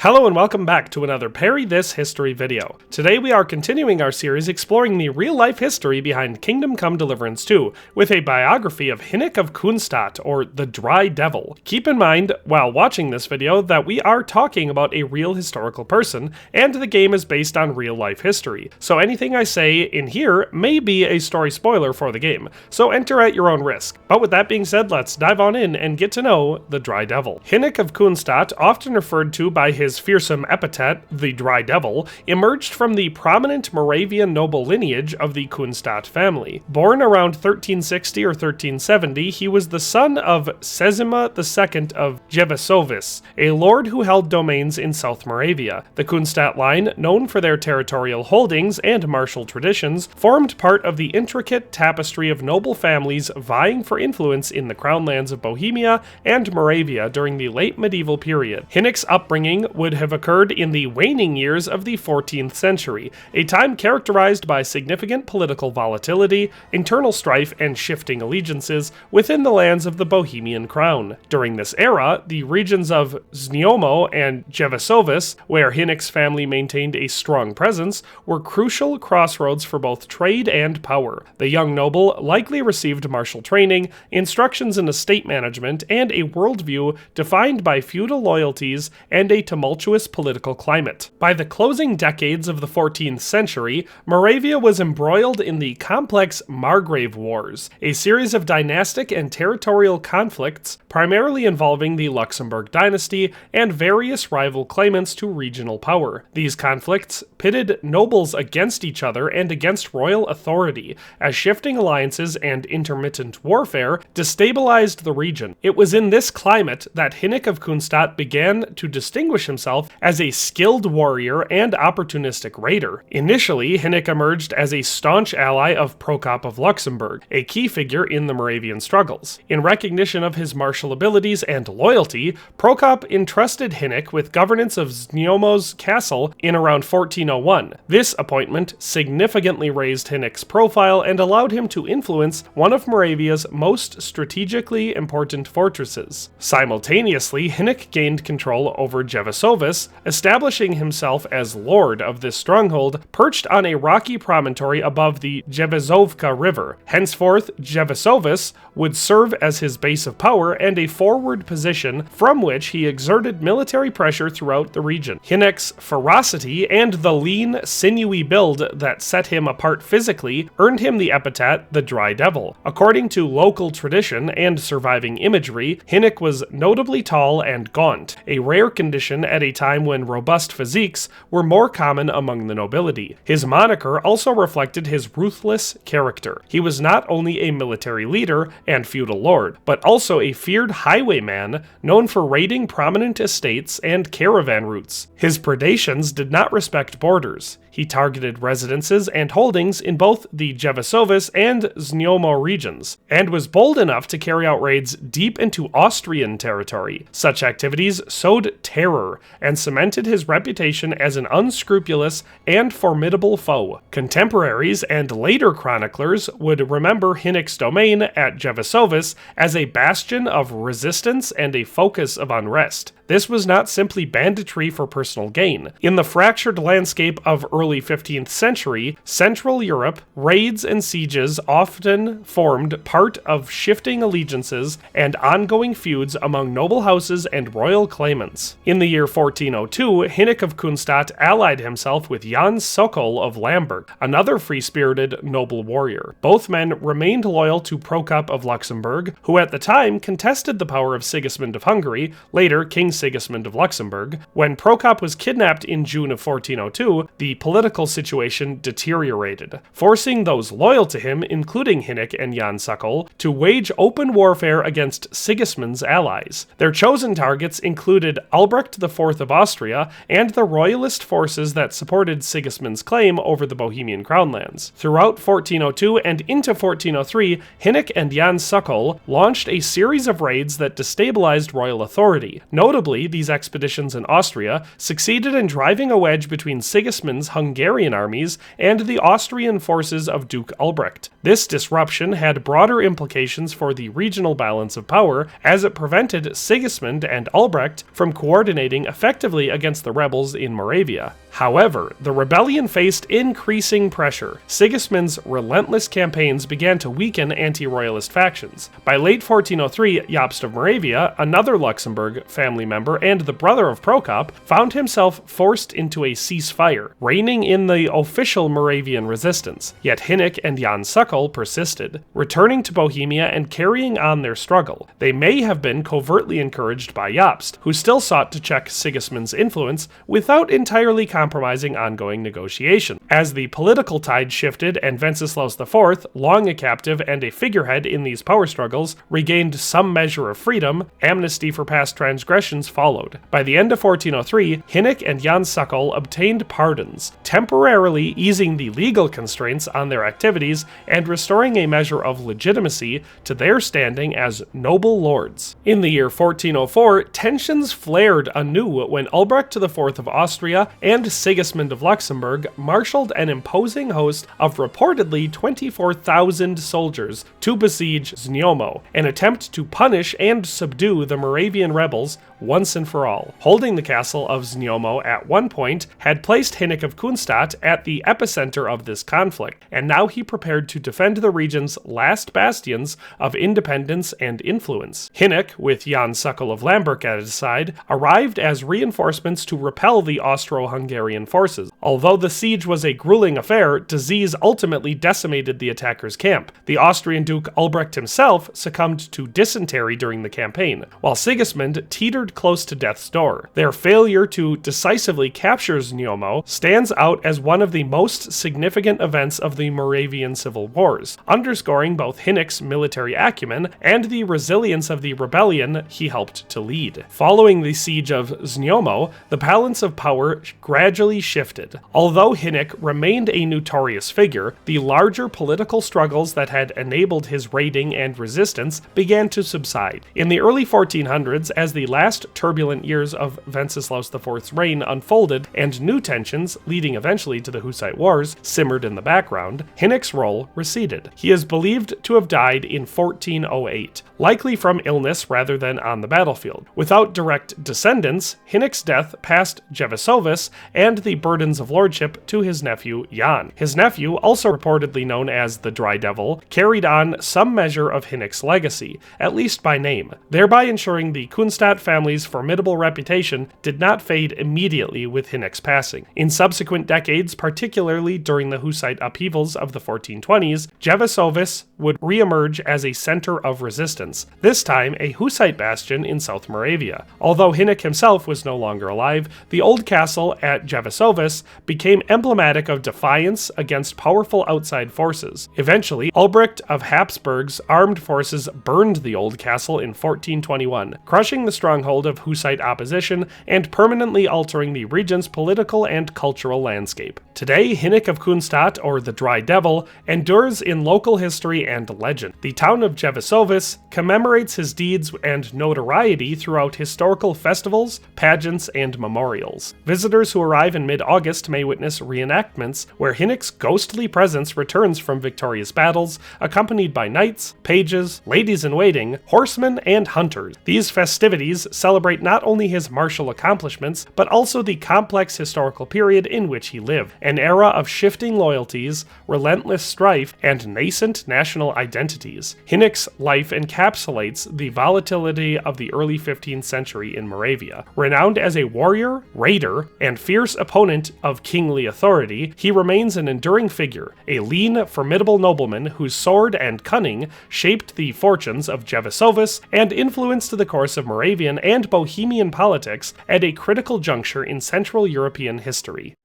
Hello and welcome back to another Parry This history video. Today we are continuing our series exploring the real-life history behind Kingdom Come Deliverance II, with a biography of Hynek of Kunštát, or the Dry Devil. Keep in mind, while watching this video, that we are talking about a real historical person, and the game is based on real-life history. So anything I say in here may be a story spoiler for the game, so enter at your own risk. But with that being said, let's dive on in and get to know the Dry Devil. Hynek of Kunštát, often referred to by his fearsome epithet, the Dry Devil, emerged from the prominent Moravian noble lineage of the Kunštát family. Born around 1360 or 1370, he was the son of Sigismund II of Luxembourg, a lord who held domains in South Moravia. The Kunštát line, known for their territorial holdings and martial traditions, formed part of the intricate tapestry of noble families vying for influence in the crown lands of Bohemia and Moravia during the late medieval period. Hynek's upbringing would have occurred in the waning years of the 14th century, a time characterized by significant political volatility, internal strife, and shifting allegiances within the lands of the Bohemian crown. During this era, the regions of Znojmo and Luxembourg, where Hynek's family maintained a strong presence, were crucial crossroads for both trade and power. The young noble likely received martial training, instructions in estate management, and a worldview defined by feudal loyalties and a tumultuous political climate. By the closing decades of the 14th century, Moravia was embroiled in the complex Margrave Wars, a series of dynastic and territorial conflicts primarily involving the Luxembourg dynasty and various rival claimants to regional power. These conflicts pitted nobles against each other and against royal authority, as shifting alliances and intermittent warfare destabilized the region. It was in this climate that Hynek of Kunštát began to distinguish himself as a skilled warrior and opportunistic raider. Initially, Hynek emerged as a staunch ally of Prokop of Luxembourg, a key figure in the Moravian struggles. In recognition of his martial abilities and loyalty, Prokop entrusted Hynek with governance of Znojmo Castle in around 1401. This appointment significantly raised Hynek's profile and allowed him to influence one of Moravia's most strategically important fortresses. Simultaneously, Hynek gained control over Luxembourg, establishing himself as lord of this stronghold perched on a rocky promontory above the Jevizovka River. Henceforth, Luxembourg would serve as his base of power and a forward position from which he exerted military pressure throughout the region. Hynek's ferocity and the lean, sinewy build that set him apart physically earned him the epithet the Dry Devil. According to local tradition and surviving imagery, Hynek was notably tall and gaunt, a rare condition at a time when robust physiques were more common among the nobility. His moniker also reflected his ruthless character. He was not only a military leader and feudal lord, but also a feared highwayman known for raiding prominent estates and caravan routes. His predations did not respect borders. He targeted residences and holdings in both the Luxembourg and Znojmo regions, and was bold enough to carry out raids deep into Austrian territory. Such activities sowed terror and cemented his reputation as an unscrupulous and formidable foe. Contemporaries and later chroniclers would remember Hynek's domain at Luxembourg as a bastion of resistance and a focus of unrest. This was not simply banditry for personal gain. In the fractured landscape of early 15th century, Central Europe, raids and sieges often formed part of shifting allegiances and ongoing feuds among noble houses and royal claimants. In the year 1402, Hynek of Kunštát allied himself with Jan Sokol of Lamberg, another free-spirited noble warrior. Both men remained loyal to Prokop of Luxembourg, who at the time contested the power of Sigismund of Hungary, later King Sigismund of Luxembourg. When Prokop was kidnapped in June of 1402, the political situation deteriorated, forcing those loyal to him, including Hynek and Jan Sokol, to wage open warfare against Sigismund's allies. Their chosen targets included Albrecht IV of Austria and the royalist forces that supported Sigismund's claim over the Bohemian crown lands. Throughout 1402 and into 1403, Hynek and Jan Sokol launched a series of raids that destabilized royal authority. Notably, Notably, these expeditions in Austria succeeded in driving a wedge between Sigismund's Hungarian armies and the Austrian forces of Duke Albrecht. This disruption had broader implications for the regional balance of power, as it prevented Sigismund and Albrecht from coordinating effectively against the rebels in Moravia. However, the rebellion faced increasing pressure. Sigismund's relentless campaigns began to weaken anti-royalist factions. By late 1403, Jobst of Moravia, another Luxembourg family member and the brother of Prokop, found himself forced into a ceasefire, reigning in the official Moravian resistance. Yet Hynek and Jan Sokol persisted, returning to Bohemia and carrying on their struggle. They may have been covertly encouraged by Jobst, who still sought to check Sigismund's influence without entirely compromising ongoing negotiation. As the political tide shifted and Wenceslaus IV, long a captive and a figurehead in these power struggles, regained some measure of freedom, amnesty for past transgressions followed. By the end of 1403, Hynek and Jan Sokol obtained pardons, temporarily easing the legal constraints on their activities and restoring a measure of legitimacy to their standing as noble lords. In the year 1404, tensions flared anew when Albrecht IV of Austria and Sigismund of Luxembourg marshaled an imposing host of reportedly 24,000 soldiers to besiege Znojmo, an attempt to punish and subdue the Moravian rebels once and for all. Holding the castle of Znojmo at one point had placed Hynek of Kunštát at the epicenter of this conflict, and now he prepared to defend the region's last bastions of independence and influence. Hynek, with Jan Sokol of Lamberg at his side, arrived as reinforcements to repel the Austro-Hungarian forces. Although the siege was a grueling affair, disease ultimately decimated the attackers' camp. The Austrian Duke Albrecht himself succumbed to dysentery during the campaign, while Sigismund teetered close to death's door. Their failure to decisively capture Znojmo stands out as one of the most significant events of the Moravian civil wars, underscoring both Hynek's military acumen and the resilience of the rebellion he helped to lead. Following the siege of Znojmo, the balance of power gradually shifted. Although Hynek remained a notorious figure, the larger political struggles that had enabled his raiding and resistance began to subside. In the early 1400s, as the last turbulent years of Wenceslaus IV's reign unfolded and new tensions, leading eventually to the Hussite Wars, simmered in the background, Hynek's role receded. He is believed to have died in 1408, likely from illness rather than on the battlefield. Without direct descendants, Hynek's death passed Jevisovis and the burdens of lordship to his nephew Jan. His nephew, also reportedly known as the Dry Devil, carried on some measure of Hynek's legacy, at least by name, thereby ensuring the Kunštát family's formidable reputation did not fade immediately with Hynek's passing. In subsequent decades, particularly during the Hussite upheavals of the 1420s, Jevisovis would re-emerge as a center of resistance, this time a Hussite bastion in South Moravia. Although Hynek himself was no longer alive, the old castle at Jevisovis became emblematic of defiance against powerful outside forces. Eventually, Albrecht of Habsburg's armed forces burned the old castle in 1421, crushing the stronghold of Hussite opposition and permanently altering the region's political and cultural landscape. Today, Hynek of Kunštát, or the Dry Devil, endures in local history and legend. The town of Jevisovis commemorates his deeds and notoriety throughout historical festivals, pageants, and memorials. Visitors who arrive in mid-August may witness reenactments where Hynek's ghostly presence returns from victorious battles, accompanied by knights, pages, ladies-in-waiting, horsemen, and hunters. These festivities celebrate not only his martial accomplishments, but also the complex historical period in which he lived, an era of shifting loyalties, relentless strife, and nascent national identities. Hynek's life encapsulates the volatility of the early 15th century in Moravia. Renowned as a warrior, raider, and fierce opponent of kingly authority, he remains an enduring figure, a lean, formidable nobleman whose sword and cunning shaped the fortunes of Jevisovis and influenced the course of Moravian and Bohemian politics at a critical juncture in Central European history.